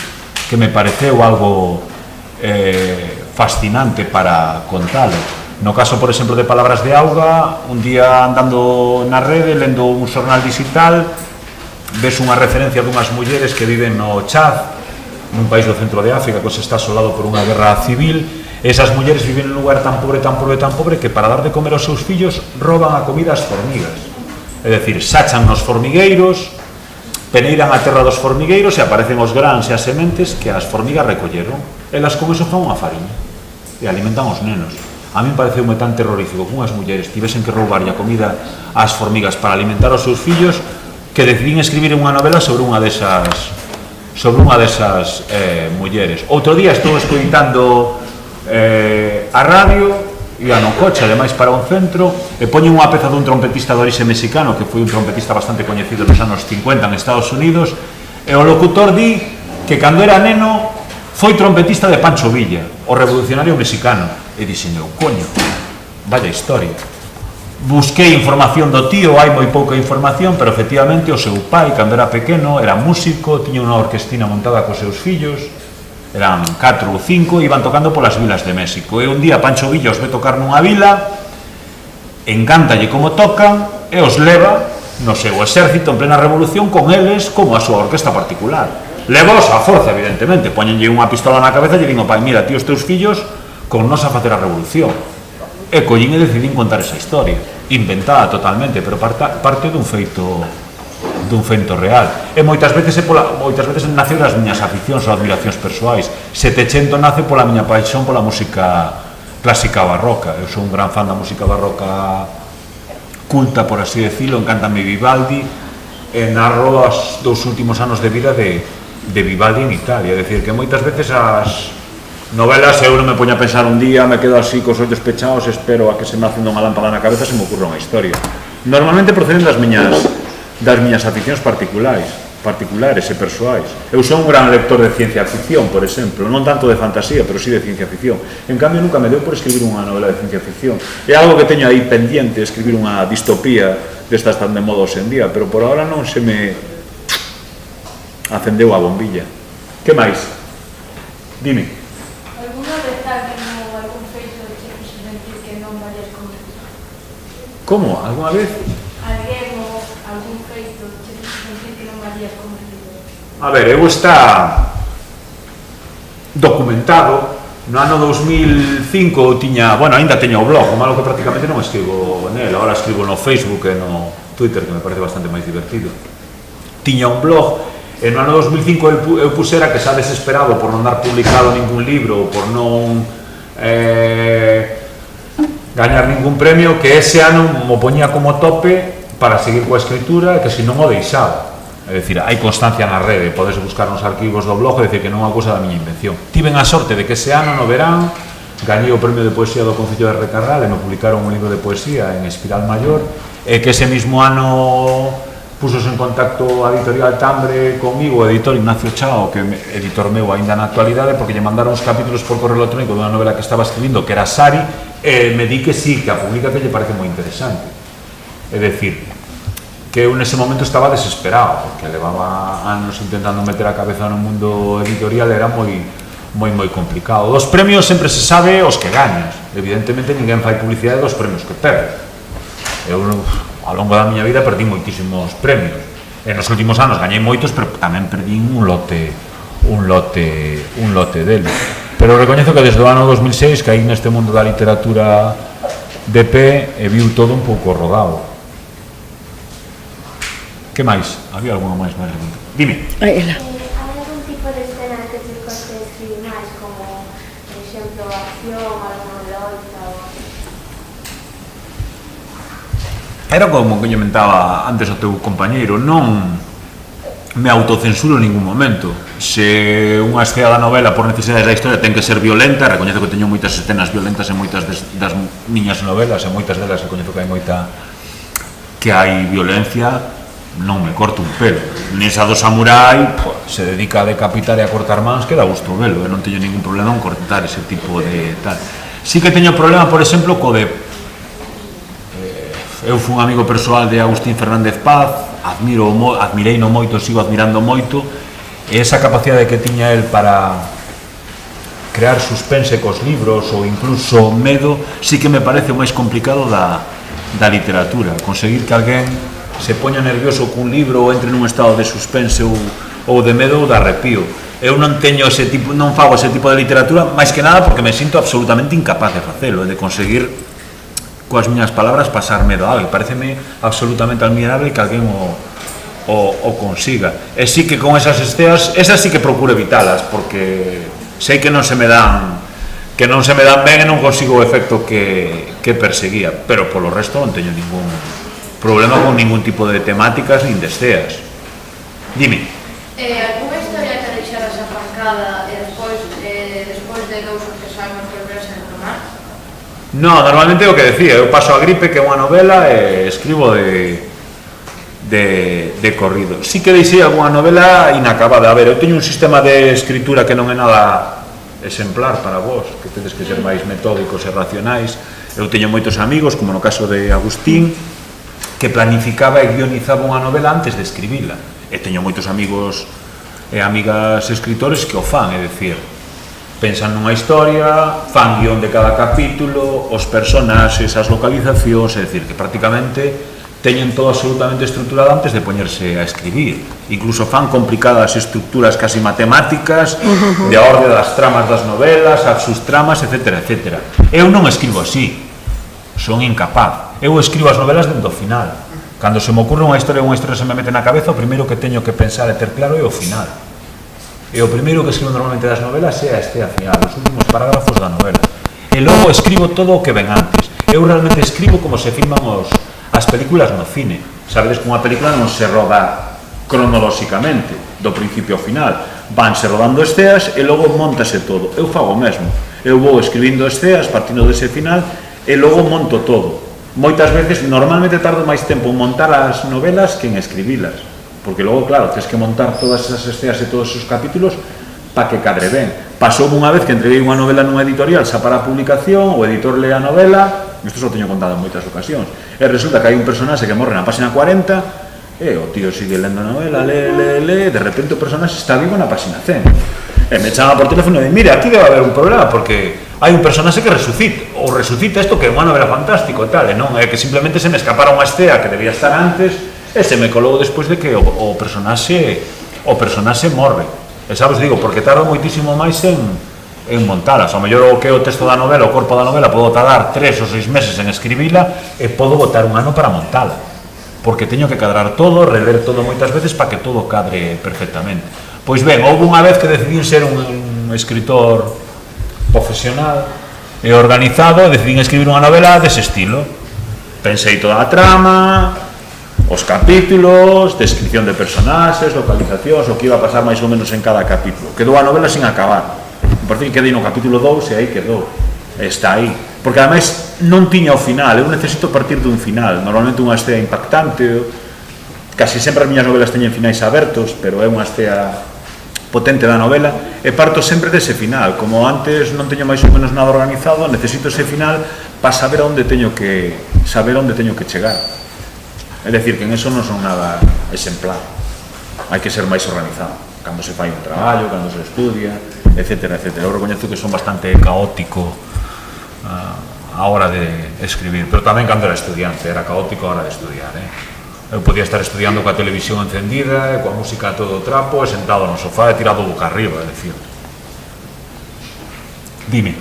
que me pareceu algo fascinante para contalo. No caso, por exemplo, de Palabras de Auga, un día andando na rede, lendo un xornal digital, ves unha referencia dunhas mulleres que viven no Chad, nun país do centro de África que se está asolado por unha guerra civil. Esas mulleres viven en un lugar tan pobre que para dar de comer aos seus fillos roban a comida ás formigas. É dicir, sachan nos formigueiros, peneiran a terra dos formigueiros e aparecen os grans e as sementes que as formigas recolleron. Elas con eso fan unha fariña e alimentan os nenos. A mí pareceume tan terrorífico que unhas mulleres tivesen que roubarlle a comida ás formigas para alimentar os seus fillos, que decidín escribir unha novela sobre unha desas mulleres. Outro día estou escoitando a radio, iba no coche, ademais para un centro, e poñen unha peza dun trompetista de orixe mexicano, que foi un trompetista bastante coñecido nos anos 50 en Estados Unidos, e o locutor di que cando era neno foi trompetista de Pancho Villa, o revolucionario mexicano. E dixen eu, coño, vaya historia. Busquei información do tío, hai moi pouca información, pero efectivamente o seu pai, cando era pequeno, era músico, tiña unha orquestina montada cos seus fillos, eran 4 ou 5, iban tocando polas vilas de México. E un día Pancho Villa os ve tocar nunha vila, encántalle como tocan, e os leva no seu exército en plena revolución con eles como a súa orquesta particular. Levaos a forza, evidentemente, poñenlle unha pistola na cabeza e lle din ao pai, mira, tío, os teus fillos con nos a facer a revolución. E collín e decidín contar esa historia, inventada totalmente, pero parte dun feito real. E moitas veces nace das miñas aficións ou admiracións persoais. Setecento nace pola miña paixón pola música clásica barroca. Eu sou un gran fan da música barroca culta, por así decirlo, encántame Vivaldi, e narro os 2 últimos anos de vida de Vivaldi en Italia. É dicir, que moitas veces as novelas, eu non me poño a pensar un día, me quedo así cos ollos pechados, espero a que se me acenda unha lámpada na cabeza, se me ocurra unha historia. Normalmente proceden das miñas aficións particulares e persoais. Eu sou un gran lector de ciencia ficción, por exemplo, non tanto de fantasía, pero sí de ciencia ficción. En cambio, nunca me deu por escribir unha novela de ciencia ficción. É algo que teño aí pendiente, escribir unha distopía destas tan de moda hoxe en día, pero por ahora non se me acendeu a bombilla. Que máis? Dime. Alguna vez alguén ou algún feito che fixo sentir que non valías como escritor? Como? Alguna vez? Alguén ou algún feito che fixo sentir que non valías como escritor? A ver, eu está documentado No ano 2005 tiña, bueno, ainda teño o blog, o malo que prácticamente non escribo nel, agora escribo no Facebook e no Twitter, que me parece bastante máis divertido. Tiña un blog, e no ano 2005 eu pusera que xa desesperado por non dar publicado ningún libro, por non gañar ningún premio, que ese ano mo poñía como tope para seguir coa escritura e que se non o deixaba. É dicir, hai constancia na rede, podes buscar nos arquivos do blog e dicir que non é unha cousa da miña invención. Tiven a sorte de que ese ano, no verán, gañei o premio de poesía do Concello de Recarral e me publicaron un libro de poesía en Espiral Maior, e que ese mismo ano pusos en contacto a editorial Tambre comigo, o editor Ignacio Chao, que é editor meu aínda na actualidade, porque lle mandaron uns capítulos por correo electrónico dunha novela que estaba escribindo, que era Sari, e me di que sí, que a publica, que lle parece moi interesante. É dicir, que eu nese momento estaba desesperado, porque levaba anos intentando meter a cabeza no mundo editorial, era moi complicado. Dos premios sempre se sabe os que gañas, evidentemente ninguén fai publicidade dos premios que perde. Eu, ao longo da miña vida, perdí moitísimos premios, e nos últimos anos gañei moitos, pero tamén perdí un lote deles. Pero recoñezo que desde o ano 2006 caí neste mundo da literatura de pé e viu todo un pouco rodado. Que máis? Había alguna máis? Dime. Hai algún tipo de escena que te coste escribir máis, como, por exemplo, acción, alguna loita ou... Era como que comentaba antes o teu compañeiro, non me autocensuro en ningún momento. Se unha escena da novela por necesidades da historia ten que ser violenta, recoñezo que teño moitas escenas violentas en moitas das miñas novelas, e moitas delas recoñezo que hai violencia, non me corto un pelo. Nesa do samurái se dedica a decapitar e a cortar mans, que dá gusto velo, e non teño ningún problema en cortar ese tipo de tal. Sí que teño problema, por exemplo, co de eu fui un amigo persoal de Agustín Fernández Paz, admirei no moito, sigo admirando moito, e esa capacidade que tiña el para crear suspense cos libros ou incluso medo, sí que me parece o máis complicado da literatura, conseguir que alguén se poña nervioso cun libro ou entre nun estado de suspense ou de medo ou de arrepío. Eu non teño ese tipo, non fago ese tipo de literatura, máis que nada porque me sinto absolutamente incapaz de facelo, de conseguir coas miñas palabras pasar medo a alguén. Pareceme absolutamente admirable que alguén o consiga. E sí que con esas esceas, esas sí que procuro evitalas, porque sei que non se me dan ben e non consigo o efecto que perseguía, pero polo resto non teño ningún problema con ningún tipo de temáticas nin de esceas. Dime. Alguna historia que deixaras aparcada e despois de 2 ou 3 anos volverse a retomar? No, normalmente é o que decía, eu paso a Gripe, que é unha novela, e escribo de corrido. Sí que deixei algunha novela inacabada. A ver, eu teño un sistema de escritura que non é nada exemplar para vos, que tedes que ser máis metódicos e racionais. Eu teño moitos amigos, como no caso de Agustín, que planificaba e guionizaba unha novela antes de escribila. E teño moitos amigos e amigas escritores que o fan, é dicir, pensan nunha historia, fan guión de cada capítulo, os personaxes, as localizacións, é dicir, que prácticamente teñen todo absolutamente estruturado antes de poñerse a escribir. Incluso fan complicadas estructuras casi matemáticas, de orde das tramas das novelas, as subtramas, etc. Eu non escribo así, son incapaz. Eu escribo as novelas dentro do final. Cando se me ocurre unha historia se me mete na cabeza, o primeiro que teño que pensar e ter claro é o final. E o primeiro que escribo normalmente das novelas é a estea final, os últimos parágrafos da novela. E logo escribo todo o que ven antes. Eu realmente escribo como se filman as películas no cine. Sabedes que unha película non se roda cronolóxicamente, do principio ao final. Vanse rodando esceas e logo montase todo. Eu fago o mesmo. Eu vou escribindo esceas partindo dese final e logo monto todo. Moitas veces, normalmente tardo máis tempo en montar as novelas que en escribilas, porque logo, claro, tens que montar todas esas esceas e todos esos capítulos para que cadre ben. Pasou unha vez que entreguei unha novela nunha editorial xa para a publicación, o editor lee a novela, isto só teño contado en moitas ocasións, e resulta que hai un personaxe que morre na página 40 e o tío sigue lendo a novela, lee, de repente o personaxe está vivo na página 100 e me chama por teléfono e mira, aquí debe haber un problema porque hai un personaxe que resucita isto que é unha novela fantástico e tal, e non, é que simplemente se me escapara unha estea que debía estar antes e se me colou despois de que o personaxe morre. E sabes, digo, porque tardo moitísimo máis en en montalas. Ao mellor o que é o texto da novela, o corpo da novela, podo tardar 3 ou 6 meses en escribila e podo botar un ano para montala, porque teño que cadrar todo, rever todo moitas veces para que todo cadre perfectamente. Pois ben, houve unha vez que decidín ser un escritor profesional e organizado e decidín escribir unha novela dese estilo. Pensei toda a trama, os capítulos, descripción de personaxes, localizacións, o que iba a pasar máis ou menos en cada capítulo. Quedou a novela sin acabar. Por fin quedei no capítulo 2 e aí quedou. Está aí. Porque ademais non tiña o final, eu necesito partir dun final. Normalmente unha estea impactante, casi sempre as miñas novelas teñen finais abertos, pero é unha estea potente da novela, e parto sempre dese final. Como antes non teño máis ou menos nada organizado, necesito ese final para saber onde teño que chegar. É dicir, que en eso non son nada exemplar. Hai que ser máis organizado. Cando se fai un traballo, cando se estudia, etcétera, etcétera. Eu recoñezo que son bastante caótico a hora de escribir, pero tamén cando era estudiante, era caótico a hora de estudiar. Eu podía estar estudiando coa televisión encendida, e coa música a todo trapo, e sentado no sofá e tirado boca arriba, é dicir. Dime.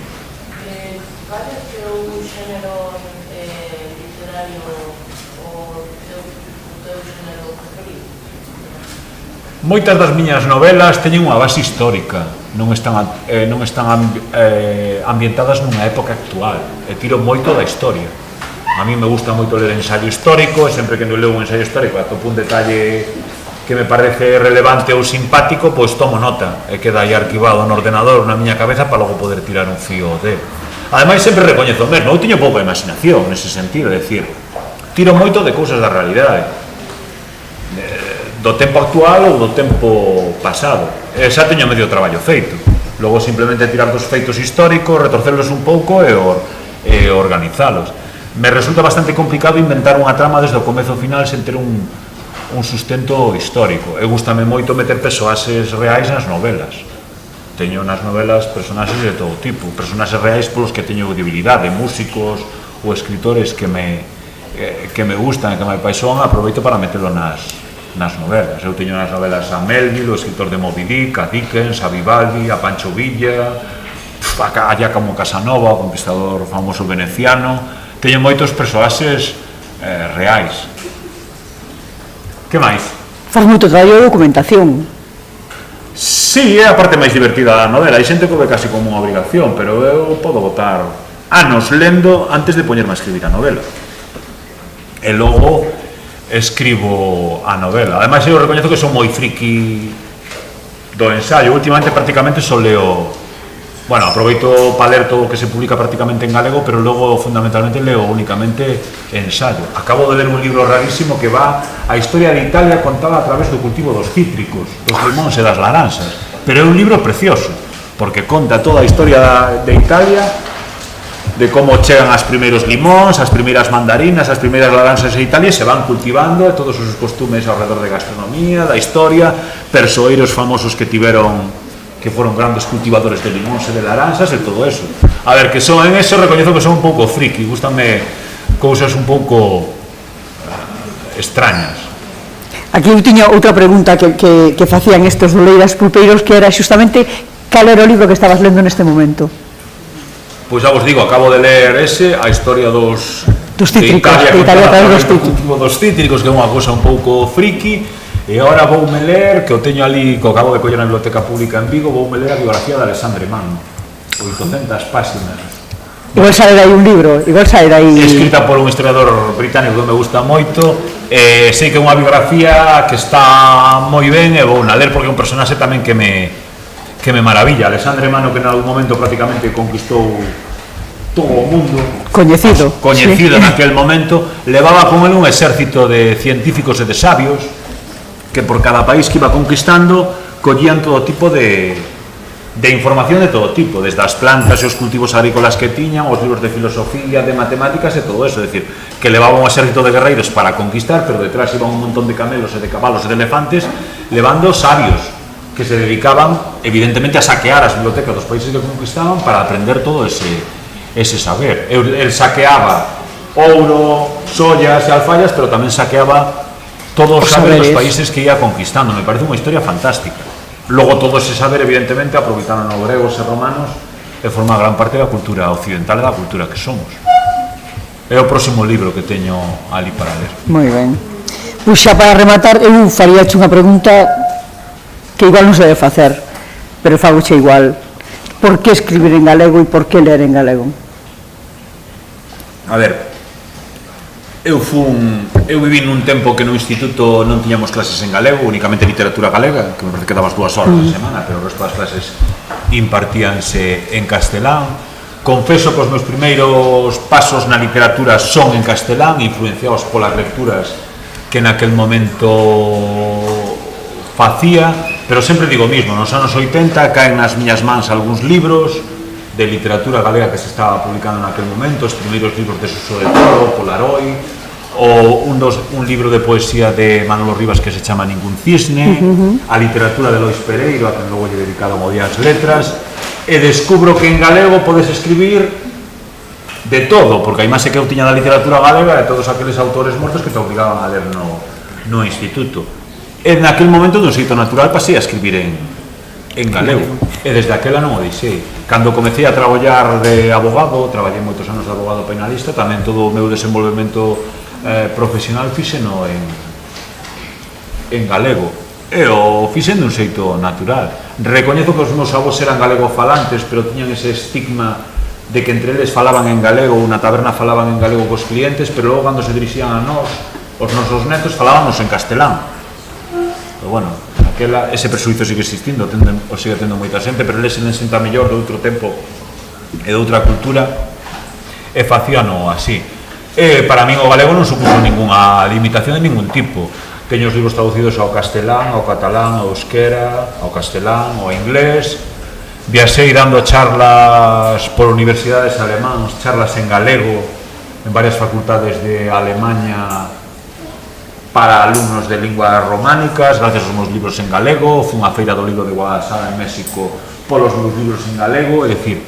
Cal é o teu xénero literario ou o teu xénero preferido? Moitas das miñas novelas teñen unha base histórica, non están ambientadas nunha época actual, e tiro moito da historia. A mí me gusta moito ler ensaio histórico, e sempre que non leo un ensaio histórico atopo un detalle que me parece relevante ou simpático, pois tomo nota, e queda aí arquivado no ordenador na miña cabeza para logo poder tirar un fío dele. Ademais, sempre recoñezo mesmo, eu teño pouca imaginación nese sentido, é dicir, tiro moito de cousas da realidade, do tempo actual ou do tempo pasado, e xa teño medio traballo feito. Logo simplemente tirar dos feitos históricos, retorcerlos un pouco e organizalos. Me resulta bastante complicado inventar unha trama desde o comezo ao final sen ter un sustento histórico. E gústame moito meter persoaxes reais nas novelas. Teño nas novelas personaxes de todo tipo, personaxes reais polos que teño debilidade, músicos ou escritores que me gustan e que me apaixonan, aproveito para metelo nas novelas. Eu teño nas novelas a Melville, o escritor de Moby Dick, a Dickens, a Vivaldi, a Pancho Villa, a Giacomo Casanova, o conquistador famoso veneciano. Teño moitos persoaxes reais. Que máis? Faz moito traballo de documentación. Sí, é a parte máis divertida da novela. Hai xente que ve casi como unha obrigación, pero eu podo botar anos lendo antes de poñerme a escribir a novela. E logo escribo a novela. Ademais, eu recoñezo que son moi friki do ensaio. Últimamente, prácticamente, só leo... Bueno, aproveito para ler todo o que se publica prácticamente en galego, pero logo, fundamentalmente, leo únicamente ensayo. Acabo de ler un libro rarísimo que va a historia de Italia contada a través do cultivo dos cítricos, dos limóns e das laranxas. Pero é un libro precioso, porque conta toda a historia de Italia, de como chegan as primeiros limóns, as primeiras mandarinas, as primeiras laranxas de Italia, e se van cultivando, e todos os costumes ao redor de gastronomía, da historia, persoeiros famosos que tiveron, que foron grandes cultivadores de limóns e de laranxas e todo eso. A ver, que son en eso, recoñezo que son un pouco friki, gústame cousas un pouco extrañas. Aquí eu tiña outra pregunta que facían estes doleiras pulpeiros, que era xustamente cal era o libro que estabas lendo neste momento. Pois xa vos digo, acabo de ler ese, a historia dos cítricos, de Italia para dos cítricos, que é unha cousa un pouco friki. E agora voume ler, que o teño ali, que acabo de coller na Biblioteca Pública en Vigo, voume ler a biografía de Alexandre Mann, 800 páxinas. Igual sae dai un libro, igual sae dai... Escrita por un historiador británico que me gusta moito, sei que é unha biografía que está moi ben e vou na ler porque é un personaxe tamén que me maravilla. Alexandre Mann, que en algún momento prácticamente conquistou todo o mundo, coñecido sí. En aquel momento, levaba con él un exército de científicos e de sabios que por cada país que iba conquistando collían todo tipo de información de todo tipo, desde as plantas e os cultivos agrícolas que tiñan, os libros de filosofía, de matemáticas e todo eso. É dicir, que levaba un exército de guerreiros para conquistar, pero detrás iba un montón de camelos e de cabalos e de elefantes levando sabios que se dedicaban evidentemente a saquear as bibliotecas dos países que conquistaban para aprender todo ese saber. El saqueaba ouro, sollas e alfallas, pero tamén saqueaba todos os saberes dos países que ia conquistando. Me parece unha historia fantástica. Logo todo ese saber, evidentemente, aproveitaron os gregos e romanos e forma gran parte da cultura occidental e da cultura que somos. É o próximo libro que teño ali para ler. Moi ben. Pois xa para rematar, eu faríache unha pregunta que igual non se debe facer, pero fagoche igual. Por que escribir en galego e por que ler en galego? A ver, eu viví nun tempo que no instituto non tiñamos clases en galego, únicamente literatura galega, que me parece que dabas 2 horas a semana, pero o resto das clases impartíanse en castelán. Confeso que os meus primeiros pasos na literatura son en castelán, influenciados polas lecturas que naquel momento facía, pero sempre digo o mismo, nos anos 80 caen nas miñas mans algúns libros de literatura galega que se estaba publicando naquel momento, os primeiros libros de Suso de Toro, Polaroid, ou un libro de poesía de Manolo Rivas que se chama Ningún cisne, a literatura de Lois Pereiro, a que logo lle dedicado a Días Letras, e descubro que en galego podes escribir de todo, porque a imaxe que eu tiña da literatura galega de todos aqueles autores mortos que te obligaban a ler no instituto. E naquel momento, dun xeito natural, pasei a escribir en galego, e desde aquela non o deixei. Cando comecei a traballar de abogado, traballei moitos anos de abogado penalista, tamén todo o meu desenvolvemento profesional fixeno en galego, e o fixen dun xeito natural. Recoñezo que os meus avós eran galegofalantes, pero tiñan ese estigma de que entre eles falaban en galego, ou na taberna falaban en galego cos clientes, pero logo cando se dirixían a nós, os nosos netos, falábamos en castelán. Pero bueno, ese presuizo sigue existindo, o sigue tendo moita xente, pero eles se senta mellor de outro tempo e de outra cultura, e facíano así. E para min o galego non supuso ninguna limitación de ningún tipo. Teño os libros traducidos ao castelán, ao catalán, ao euskera, ao castelán, ao inglés. Viaxei dando charlas por universidades alemáns, charlas en galego, en varias facultades de Alemanha, para alumnos de linguas románicas, gracias aos meus libros en galego. Fui unha feira do libro de Guadalajara en México polos meus libros en galego, é dicir,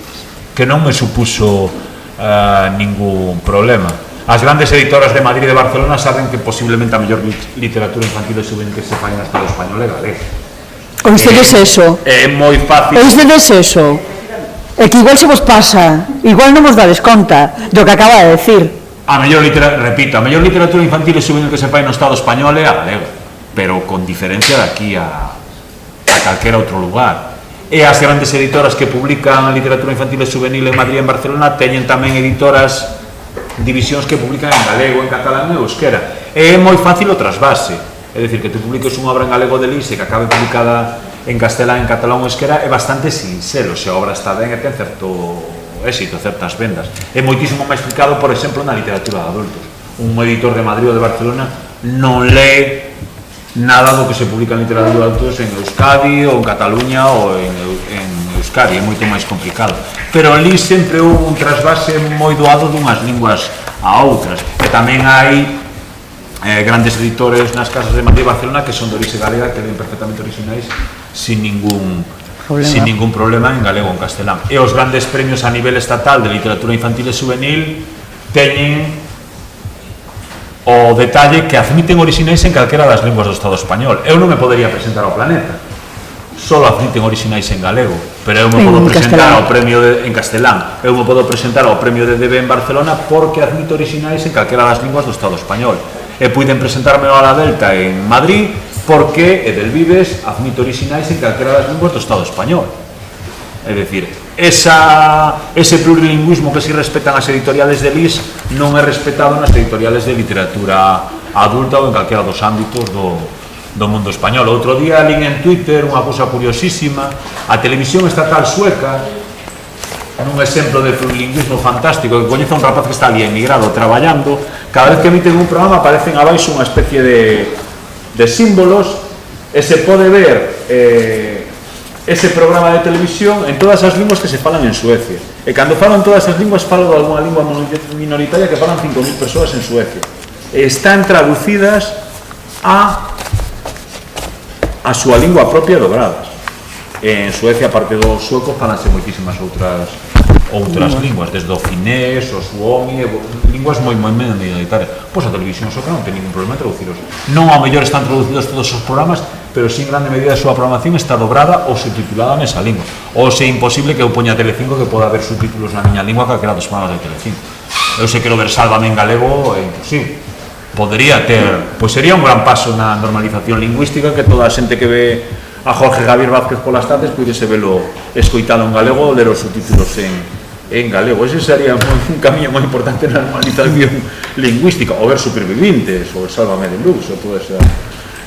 que non me supuso ningún problema. As grandes editoras de Madrid e de Barcelona saben que posiblemente a mellor literatura infantil e juvenil que se fai no Estado español é galega. Oístedes eso? É moi fácil. Oístedes eso? É que igual se vos pasa, igual non vos dades conta do que acaba de decir. A mellor literatura infantil e juvenil que se fai no Estado español é a galega, pero con diferencia de aquí a calquera outro lugar. E as grandes editoras que publican a literatura infantil e juvenil en Madrid e en Barcelona teñen tamén editoras, divisións que publican en galego, en catalán e euskera. E é moi fácil o trasvase, é dicir, que te publiques unha obra en galego de Lise que acabe publicada en castelán, en catalán ou euskera, é bastante sincero, se a obra está ben e ten certo éxito, certas vendas. É moitísimo máis explicado, por exemplo, na literatura de adultos. Un editor de Madrid ou de Barcelona non lee nada do que se publica en literatura de adultos en Euskadi ou en Cataluña ou en Euskadi, é moito máis complicado. Pero ali sempre houve un trasvase moi doado dunhas linguas a outras. E tamén hai grandes editores nas casas de Madrid e Barcelona que son de orixe galega, que ven perfectamente originais sin ningún problema en galego ou en castelán. E os grandes premios a nivel estatal de literatura infantil e juvenil teñen o detalle que admiten orixinais en calquera das linguas do Estado español. Eu non me podería presentar ao Planeta, solo admiten orixinais en galego, pero eu me podo presentar ao premio en castelán, eu me podo presentar ao premio de DB en Barcelona porque admito orixinais en calquera das linguas do Estado español. E puiden presentarme ao La Delta en Madrid porque Edelvives admite orixinais en calquera das linguas do Estado español. É dicir, ese plurilingüismo que si respetan as editoriales de LIS non é respetado nas editoriales de literatura adulta ou en calquera dos ámbitos do mundo español. Outro día lín en Twitter unha cousa curiosísima: a televisión estatal sueca, nun exemplo de plurilingüismo fantástico, que coñece a un rapaz que está ali emigrado traballando, cada vez que emiten un programa aparecen abaixo unha especie de símbolos e se pode ver ese programa de televisión en todas as linguas que se falan en Suecia. E cando falan todas as linguas, falo de alguna lingua minoritaria que falan 5.000 persoas en Suecia. E están traducidas a súa lingua propia dobradas. En Suecia, aparte do sueco, falanse moitísimas outras linguas, desde o finés, o suomi, linguas moi minoritarias. Pois a televisión sueca non ten ningún problema en traduciros. Non ao mellor están traducidos todos os programas, pero si en grande medida a súa programación está dobrada ou subtitulada nesa lingua. Ou se é imposible que eu poña Telecinco que poda haber subtítulos na miña lingua calquera dos programas de Telecinco. Eu se quero ver Sálvame en galego é imposible. Podría ter, pois sería un gran paso na normalización lingüística que toda a xente que ve a Jorge Javier Vázquez polas tardes puidese velo escoitalo en galego ou ler os subtítulos en galego. Ese sería un camiño moi importante na normalización lingüística. O ver Supervivintes, ou Sálvame de Luz, ou todo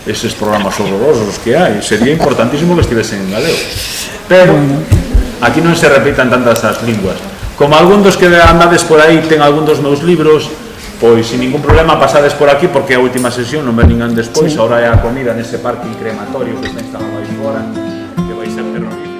eses programas horrorosos que hai. Sería importantísimo que estivesen en galego. Pero aquí non se repitan tantas as linguas. Como algún dos que andades por aí ten algún dos meus libros, pois sin ningún problema pasades por aquí porque é a última sesión, non ven ninguén despois. Ahora é a comida nese parking crematorio que está instalado aí fora, que vai ser terrorífico.